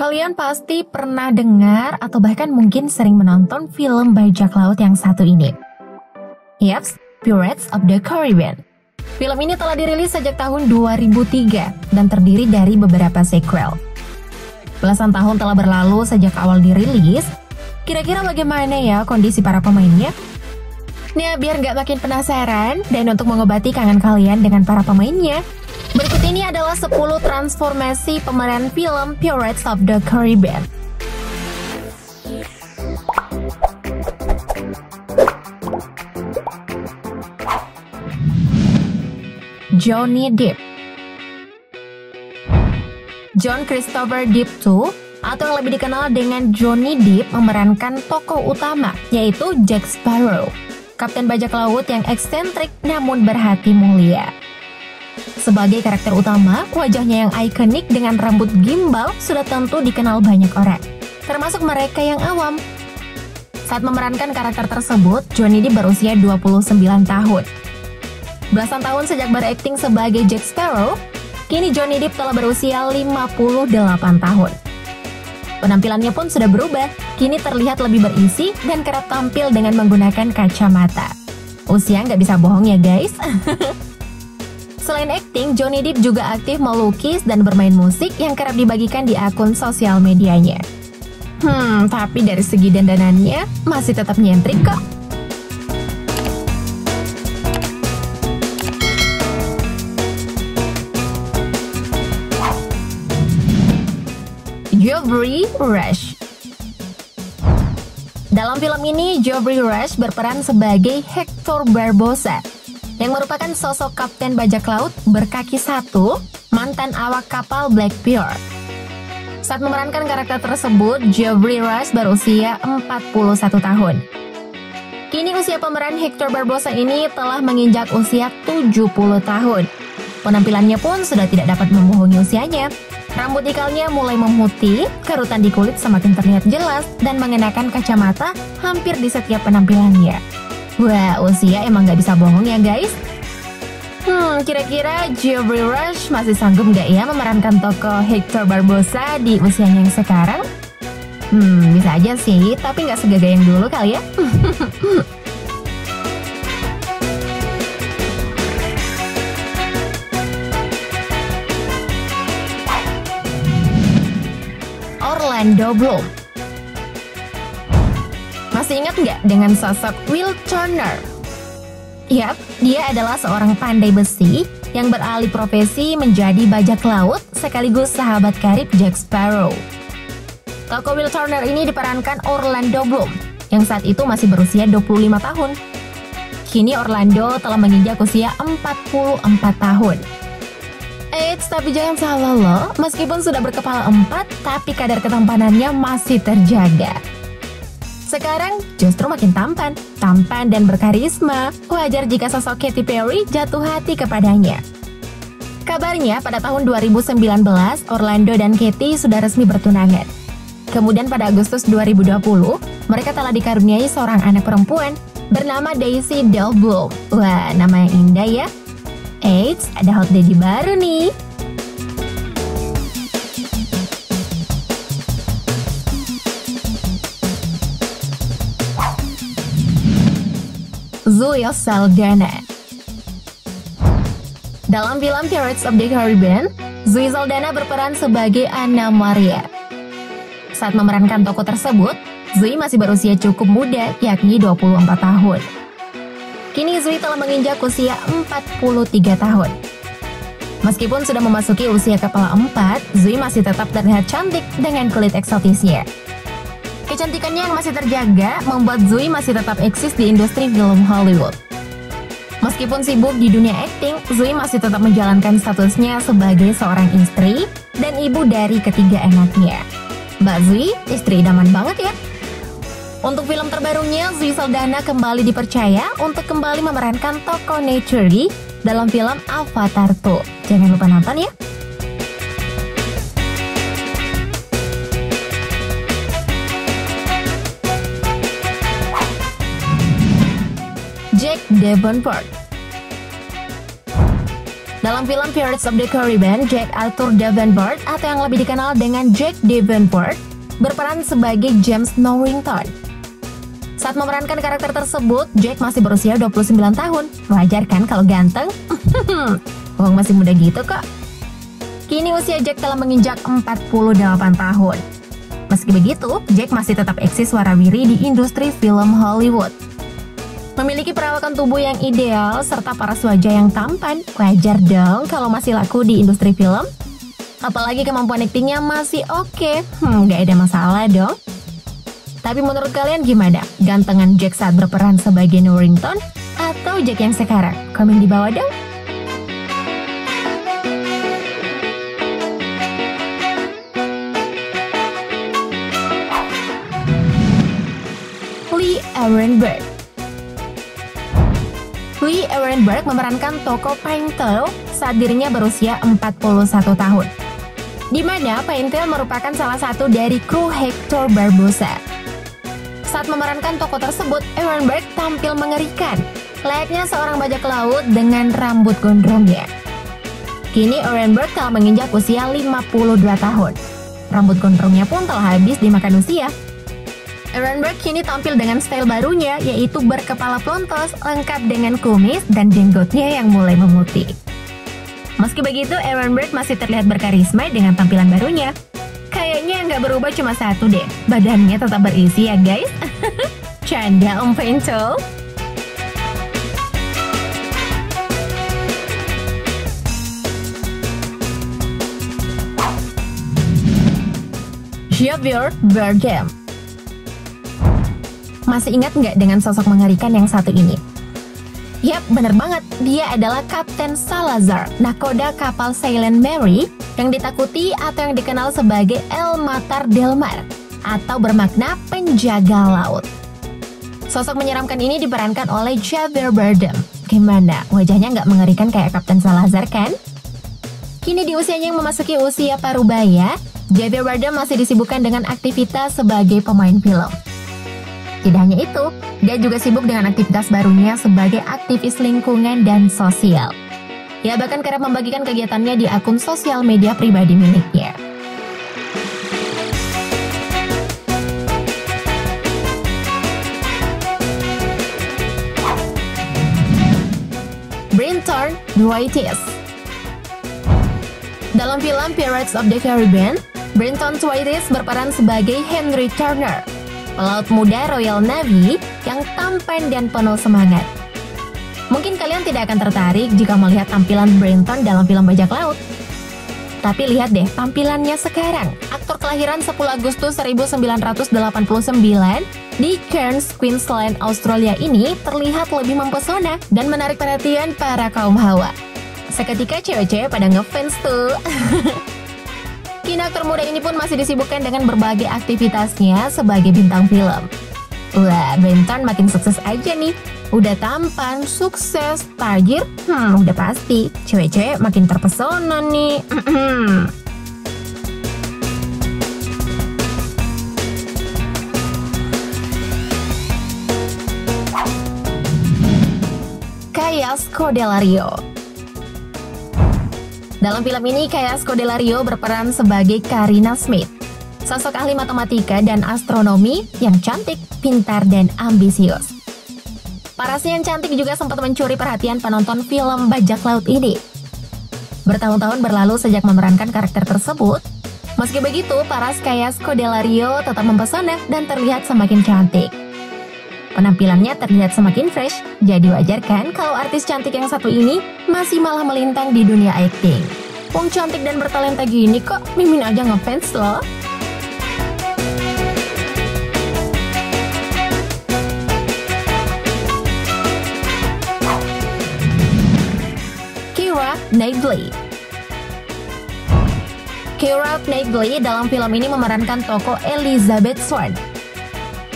Kalian pasti pernah dengar atau bahkan mungkin sering menonton film bajak laut yang satu ini. Yaps, Pirates of the Caribbean. Film ini telah dirilis sejak tahun 2003 dan terdiri dari beberapa sequel. Belasan tahun telah berlalu sejak awal dirilis. Kira-kira bagaimana ya kondisi para pemainnya? Nah, biar nggak makin penasaran dan untuk mengobati kangen kalian dengan para pemainnya, berikut ini adalah 10 transformasi pemeran film Pirates of the Caribbean. Johnny Depp. John Christopher Depp II, atau yang lebih dikenal dengan Johnny Depp, memerankan tokoh utama, yaitu Jack Sparrow, kapten bajak laut yang eksentrik namun berhati mulia. Sebagai karakter utama, wajahnya yang ikonik dengan rambut gimbal sudah tentu dikenal banyak orang, termasuk mereka yang awam. Saat memerankan karakter tersebut, Johnny Depp berusia 29 tahun. Belasan tahun sejak berakting sebagai Jack Sparrow, kini Johnny Depp telah berusia 58 tahun. Penampilannya pun sudah berubah, kini terlihat lebih berisi dan kerap tampil dengan menggunakan kacamata. Usia nggak bisa bohong ya guys. Selain akting, Johnny Depp juga aktif melukis dan bermain musik yang kerap dibagikan di akun sosial medianya. Tapi dari segi dandanannya masih tetap nyentrik kok. Geoffrey Rush. Dalam film ini, Geoffrey Rush berperan sebagai Hector Barbosa, yang merupakan sosok kapten bajak laut berkaki satu, mantan awak kapal Black Pearl. Saat memerankan karakter tersebut, Geoffrey Rush berusia 41 tahun. Kini usia pemeran Hector Barbosa ini telah menginjak usia 70 tahun. Penampilannya pun sudah tidak dapat membohongi usianya. Rambut ikalnya mulai memutih, kerutan di kulit semakin terlihat jelas, dan mengenakan kacamata hampir di setiap penampilannya. Wah, usia emang gak bisa bohong ya guys. Kira-kira Geoffrey Rush masih sanggup gak ya memerankan tokoh Hector Barbosa di usianya yang sekarang? Bisa aja sih, tapi gak segagah yang dulu kali ya. Orlando Bloom. Masih ingat nggak dengan sosok Will Turner? Yap, dia adalah seorang pandai besi yang beralih profesi menjadi bajak laut sekaligus sahabat karib Jack Sparrow. Tokoh Will Turner ini diperankan Orlando Bloom, yang saat itu masih berusia 25 tahun. Kini Orlando telah menginjak usia 44 tahun. Eits, tapi jangan salah loh, meskipun sudah berkepala 4, tapi kadar ketampanannya masih terjaga. Sekarang justru makin tampan dan berkarisma. Wajar jika sosok Katy Perry jatuh hati kepadanya. Kabarnya pada tahun 2019, Orlando dan Katy sudah resmi bertunangan. Kemudian pada Agustus 2020, mereka telah dikaruniai seorang anak perempuan bernama Daisy Del Bloom. Wah, nama yang indah ya. Eits, ada hot daddy baru nih. Zoe Saldana. Dalam film Pirates of the Caribbean, Zoe Saldana berperan sebagai Anna Maria. Saat memerankan tokoh tersebut, Zoe masih berusia cukup muda, yakni 24 tahun. Kini Zoe telah menginjak usia 43 tahun. Meskipun sudah memasuki usia kepala 4, Zoe masih tetap terlihat cantik dengan kulit eksotisnya. Kecantikannya yang masih terjaga membuat Zoe masih tetap eksis di industri film Hollywood. Meskipun sibuk di dunia akting, Zoe masih tetap menjalankan statusnya sebagai seorang istri dan ibu dari ketiga anaknya. Mbak Zoe, istri idaman banget ya. Untuk film terbarunya, Zoe Saldana kembali dipercaya untuk kembali memerankan tokoh Neytiri dalam film Avatar 2. Jangan lupa nonton ya. Davenport. Dalam film Pirates of the Caribbean, Jack Arthur Davenport atau yang lebih dikenal dengan Jack Davenport berperan sebagai James Norrington. Saat memerankan karakter tersebut, Jack masih berusia 29 tahun. Wajar kan kalau ganteng? Wong masih muda gitu kok. Kini usia Jack telah menginjak 48 tahun. Meski begitu, Jack masih tetap eksis warawiri di industri film Hollywood. Memiliki perawakan tubuh yang ideal serta paras wajah yang tampan, wajar dong kalau masih laku di industri film. Apalagi kemampuan aktingnya masih oke, gak ada masalah dong. Tapi menurut kalian gimana? Gantengan Jack saat berperan sebagai Norrington atau Jack yang sekarang? Komen di bawah dong. Lee Arenberg. Lee Arenberg memerankan tokoh Painter saat dirinya berusia 41 tahun. Di mana Painter merupakan salah satu dari kru Hector Barbossa. Saat memerankan tokoh tersebut, Arenberg tampil mengerikan, layaknya seorang bajak laut dengan rambut gondrongnya. Kini Arenberg telah menginjak usia 52 tahun. Rambut gondrongnya pun telah habis dimakan usia. Arenberg kini tampil dengan style barunya, yaitu berkepala plontos, lengkap dengan kumis dan jenggotnya yang mulai memutih. Meski begitu, Arenberg masih terlihat berkarisma dengan tampilan barunya. Kayaknya nggak berubah cuma satu deh, badannya tetap berisi ya guys. Canda Om Pinto. Javier Bardem. Masih ingat nggak dengan sosok mengerikan yang satu ini? Yap, bener banget. Dia adalah Kapten Salazar, nakoda kapal Silent Mary yang ditakuti atau yang dikenal sebagai El Matar del Mar atau bermakna penjaga laut. Sosok menyeramkan ini diperankan oleh Javier Bardem. Gimana? Wajahnya nggak mengerikan kayak Kapten Salazar kan? Kini di usianya yang memasuki usia parubaya, Javier Bardem masih disibukkan dengan aktivitas sebagai pemain film. Tidak hanya itu, dia juga sibuk dengan aktivitas barunya sebagai aktivis lingkungan dan sosial. Ia bahkan kerap membagikan kegiatannya di akun sosial media pribadi miliknya. Brenton Thwaites. Dalam film Pirates of the Caribbean, Brenton Thwaites berperan sebagai Henry Turner, pelaut muda Royal Navy yang tampan dan penuh semangat. Mungkin kalian tidak akan tertarik jika melihat tampilan Brenton dalam film bajak laut. Tapi lihat deh tampilannya sekarang. Aktor kelahiran 10 Agustus 1989 di Cairns, Queensland, Australia ini terlihat lebih mempesona dan menarik perhatian para kaum hawa. Seketika cewek-cewek pada ngefans tuh. Kini aktor muda ini pun masih disibukkan dengan berbagai aktivitasnya sebagai bintang film. Wah, Brenton makin sukses aja nih. Udah tampan, sukses, tajir, udah pasti. Cewek-cewek makin terpesona nih. Kaya Scodelario. Dalam film ini, Kaya Scodelario berperan sebagai Karina Smith, sosok ahli matematika dan astronomi yang cantik, pintar, dan ambisius. Parasnya yang cantik juga sempat mencuri perhatian penonton film bajak laut ini. Bertahun-tahun berlalu sejak memerankan karakter tersebut. Meski begitu, paras Kaya Scodelario tetap mempesona dan terlihat semakin cantik. Penampilannya terlihat semakin fresh, jadi wajar kan kalau artis cantik yang satu ini masih malah melintang di dunia akting. Wong cantik dan bertalenta gini kok, Mimin aja ngefans loh. Keira Knightley. Keira Knightley dalam film ini memerankan tokoh Elizabeth Swann.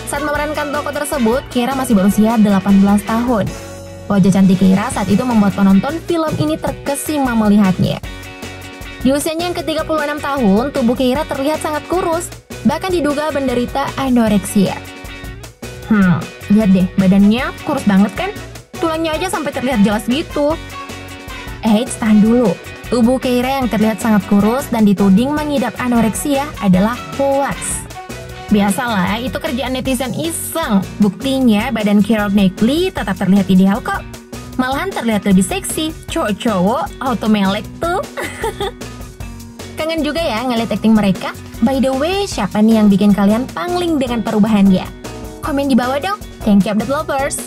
Saat memerankan tokoh tersebut, Keira masih berusia 18 tahun. Wajah cantik Keira saat itu membuat penonton film ini terkesima melihatnya. Di usianya yang ke-36 tahun, tubuh Keira terlihat sangat kurus, bahkan diduga menderita anoreksia. Lihat deh, badannya kurus banget kan? tulangnya aja sampai terlihat jelas gitu. Eits, tahan dulu. Tubuh Keira yang terlihat sangat kurus dan dituding mengidap anoreksia adalah hoax. Biasalah, itu kerjaan netizen iseng. Buktinya badan Keira Knightley tetap terlihat ideal kok. Malahan terlihat lebih seksi. Cowok-cowok auto melek tuh. Kangen juga ya ngeliat acting mereka. By the way, siapa nih yang bikin kalian pangling dengan perubahannya? Komen di bawah dong. Thank you update lovers.